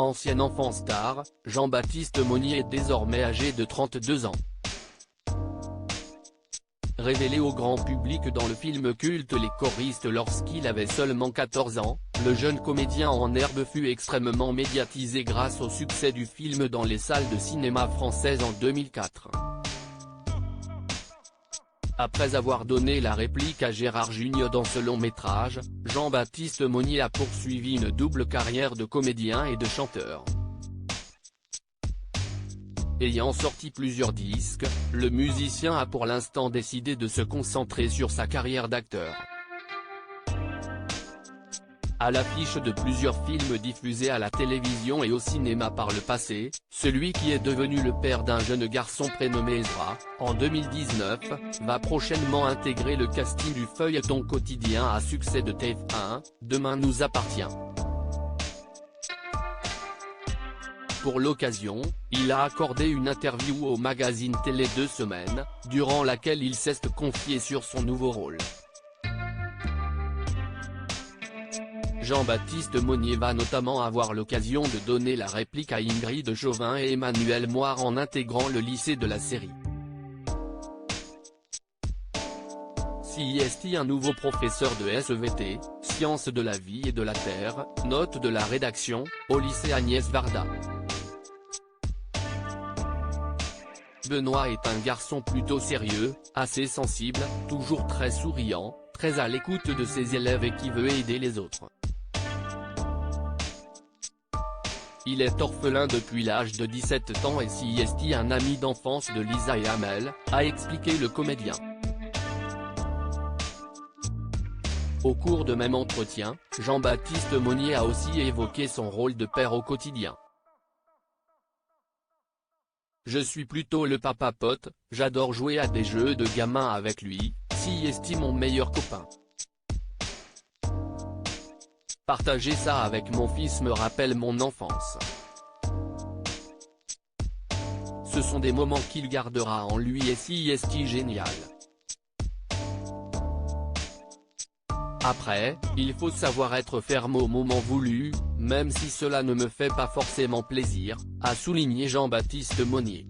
Ancien enfant star, Jean-Baptiste Monnier est désormais âgé de 32 ans. Révélé au grand public dans le film culte Les Choristes lorsqu'il avait seulement 14 ans, le jeune comédien en herbe fut extrêmement médiatisé grâce au succès du film dans les salles de cinéma françaises en 2004. Après avoir donné la réplique à Gérard Jugnot dans ce long métrage, Jean-Baptiste Monnier a poursuivi une double carrière de comédien et de chanteur. Ayant sorti plusieurs disques, le musicien a pour l'instant décidé de se concentrer sur sa carrière d'acteur. À l'affiche de plusieurs films diffusés à la télévision et au cinéma par le passé, celui qui est devenu le père d'un jeune garçon prénommé Ezra, en 2019, va prochainement intégrer le casting du feuilleton quotidien à succès de TF1, Demain nous appartient. Pour l'occasion, il a accordé une interview au magazine Télé 2 Semaines, durant laquelle il s'est confié sur son nouveau rôle. Jean-Baptiste Monnier va notamment avoir l'occasion de donner la réplique à Ingrid Chauvin et Emmanuel Moire en intégrant le lycée de la série. CIST un nouveau professeur de SVT, Sciences de la vie et de la terre, note de la rédaction, au lycée Agnès Varda. Benoît est un garçon plutôt sérieux, assez sensible, toujours très souriant, très à l'écoute de ses élèves et qui veut aider les autres. Il est orphelin depuis l'âge de 17 ans et CIST un ami d'enfance de Lisa et Amel, a expliqué le comédien. Au cours de même entretien, Jean-Baptiste Monnier a aussi évoqué son rôle de père au quotidien. Je suis plutôt le papa pote, j'adore jouer à des jeux de gamin avec lui, CIST mon meilleur copain. Partager ça avec mon fils me rappelle mon enfance. Ce sont des moments qu'il gardera en lui et CIST génial. Après, il faut savoir être ferme au moment voulu, même si cela ne me fait pas forcément plaisir, a souligné Jean-Baptiste Monnier.